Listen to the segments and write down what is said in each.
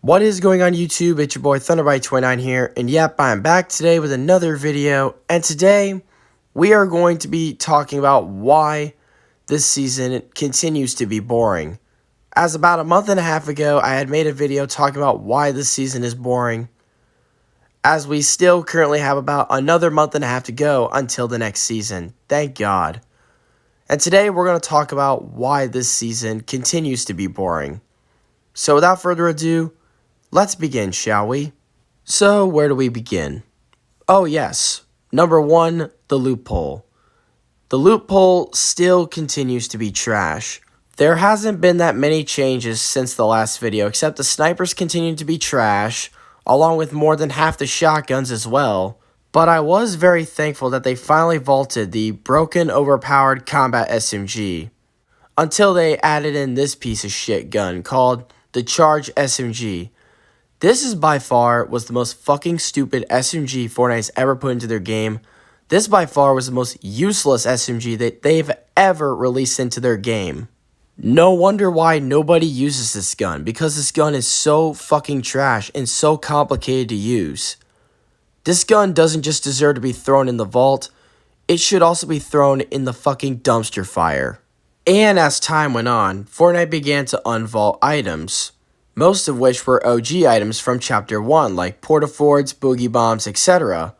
What is going on YouTube? It's your boy Thunderbite29 here, and yep, I'm back today with another video, and today we are going to be talking about why this season continues to be boring. As about a month and a half ago, I had made a video talking about why this season is boring, as we still currently have about another month and a half to go until the next season. Thank God. And today we're going to talk about why this season continues to be boring. So without further ado, let's begin, shall we? So, where do we begin? Oh yes, number one, the loophole. The loophole still continues to be trash. There hasn't been that many changes since the last video, except the snipers continue to be trash, along with more than half the shotguns as well. But I was very thankful that they finally vaulted the broken, overpowered combat SMG, until they added in this piece of shit gun called the Charge SMG. This is by far was the most fucking stupid SMG Fortnite's ever put into their game. This by far was the most useless SMG that they've ever released into their game. No wonder why nobody uses this gun, because this gun is so fucking trash and so complicated to use. This gun doesn't just deserve to be thrown in the vault, it should also be thrown in the fucking dumpster fire. And as time went on, Fortnite began to unvault items, most of which were OG items from Chapter 1, like portaforts, boogie bombs, etc.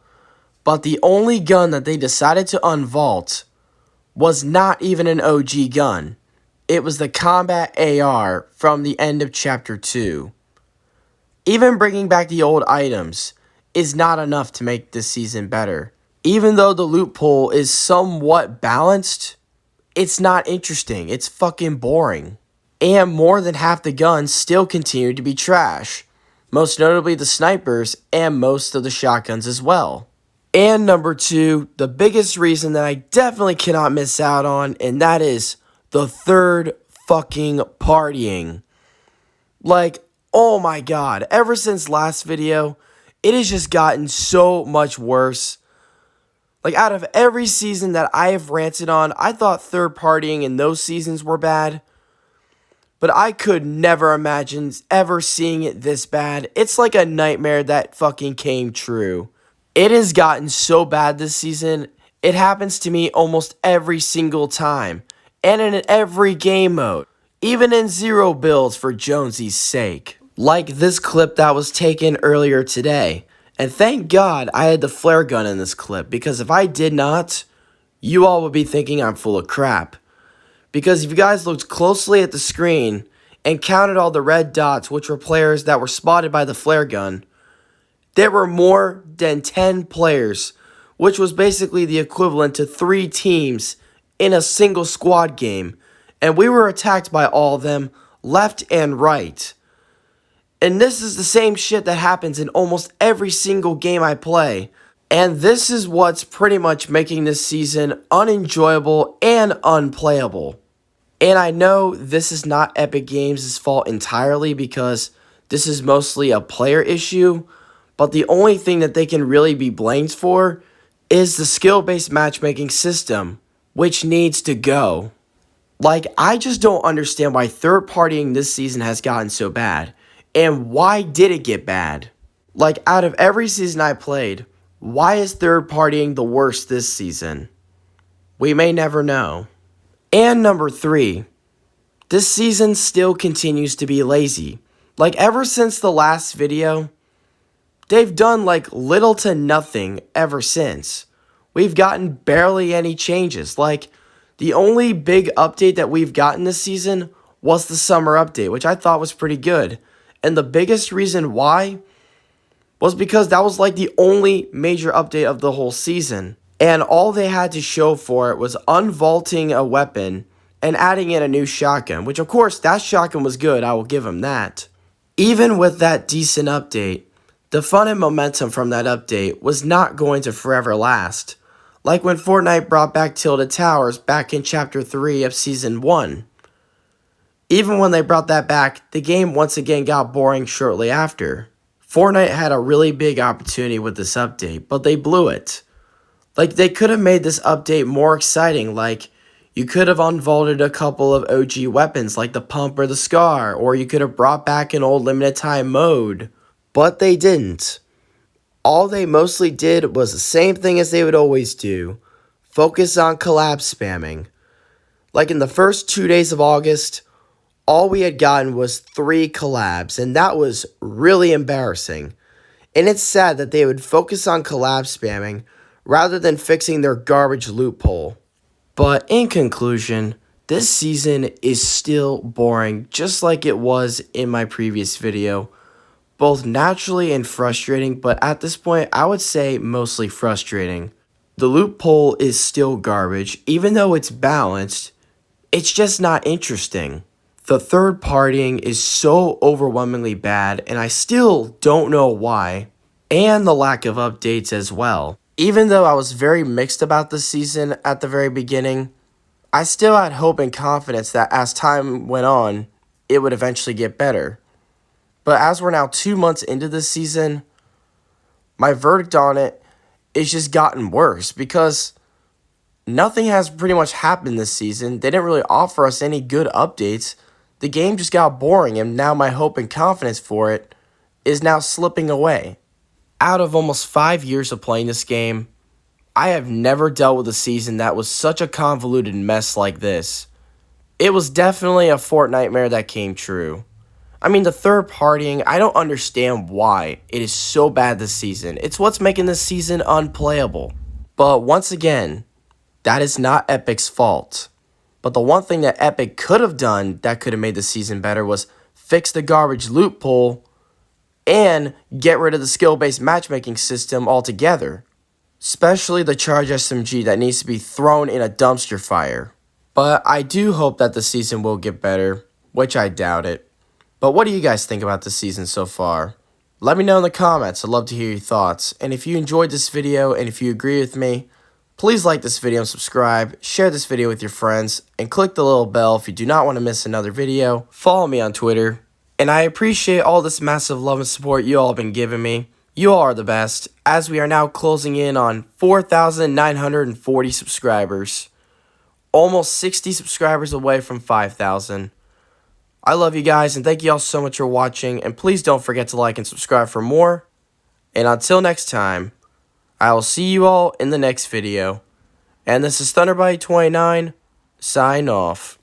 But the only gun that they decided to unvault was not even an OG gun. It was the Combat AR from the end of Chapter 2. Even bringing back the old items is not enough to make this season better. Even though the loophole is somewhat balanced, it's not interesting. It's fucking boring. And more than half the guns still continue to be trash, most notably the snipers and most of the shotguns as well. And number two, the biggest reason that I definitely cannot miss out on, and that is the third fucking partying. Like, oh my god, ever since last video, it has just gotten so much worse. Like, out of every season that I have ranted on, I thought third partying in those seasons were bad. But I could never imagine ever seeing it this bad. It's like a nightmare that fucking came true. It has gotten so bad this season, it happens to me almost every single time. And in every game mode. Even in zero builds for Jonesy's sake. Like this clip that was taken earlier today. And thank God I had the flare gun in this clip, because if I did not, you all would be thinking I'm full of crap. Because if you guys looked closely at the screen and counted all the red dots, which were players that were spotted by the flare gun, there were more than 10 players, which was basically the equivalent to 3 teams in a single squad game. And we were attacked by all of them, left and right. And this is the same shit that happens in almost every single game I play. And this is what's pretty much making this season unenjoyable and unplayable. And I know this is not Epic Games' fault entirely, because this is mostly a player issue, but the only thing that they can really be blamed for is the skill-based matchmaking system, which needs to go. Like, I just don't understand why third partying this season has gotten so bad, and why did it get bad? Like, out of every season I played, why is third partying the worst this season? We may never know. And number 3, this season still continues to be lazy. Like, ever since the last video, they've done like little to nothing ever since. We've gotten barely any changes. Like, the only big update that we've gotten this season was the summer update, which I thought was pretty good. And the biggest reason why was because that was like the only major update of the whole season. And all they had to show for it was unvaulting a weapon and adding in a new shotgun, which of course that shotgun was good, I will give them that. Even with that decent update, the fun and momentum from that update was not going to forever last. Like when Fortnite brought back Tilted Towers back in Chapter 3 of Season 1. Even when they brought that back, the game once again got boring shortly after. Fortnite had a really big opportunity with this update, but they blew it. Like, they could have made this update more exciting, like, You could have unvaulted a couple of OG weapons like the pump or the scar, or you could have brought back an old limited time mode. But they didn't. All they mostly did was the same thing as they would always do. Focus on collab spamming. Like in the first 2 days of August, all we had gotten was 3 collabs, and that was really embarrassing. And it's sad that they would focus on collab spamming rather than fixing their garbage loophole. But in conclusion, this season is still boring, just like it was in my previous video. Both naturally and frustrating, but at this point, I would say mostly frustrating. The loophole is still garbage, even though it's balanced, it's just not interesting. The third partying is so overwhelmingly bad, and I still don't know why. And the lack of updates as well. Even though I was very mixed about the season at the very beginning, I still had hope and confidence that as time went on, it would eventually get better. But as we're now 2 months into the season, my verdict on it is just gotten worse because nothing has pretty much happened this season. They didn't really offer us any good updates. The game just got boring, and now my hope and confidence for it is now slipping away. Out of almost 5 years of playing this game, I have never dealt with a season that was such a convoluted mess like this. It was definitely a Fortnite that came true. I mean, the third partying, I don't understand why it is so bad this season. It's what's making this season unplayable. But once again, that is not Epic's fault. But the one thing that Epic could have done that could have made the season better was fix the garbage loophole and get rid of the skill-based matchmaking system altogether. Especially the charge SMG that needs to be thrown in a dumpster fire. But I do hope that the season will get better, which I doubt it. But what do you guys think about the season so far? Let me know in the comments. I'd love to hear your thoughts. And if you enjoyed this video and if you agree with me, please like this video and subscribe, share this video with your friends, and click the little bell if you do not want to miss another video. Follow me on Twitter. And I appreciate all this massive love and support you all have been giving me. You all are the best, as we are now closing in on 4,940 subscribers. Almost 60 subscribers away from 5,000. I love you guys, and thank you all so much for watching. And please don't forget to like and subscribe for more. And until next time, I will see you all in the next video. And this is Thunderbite29, sign off.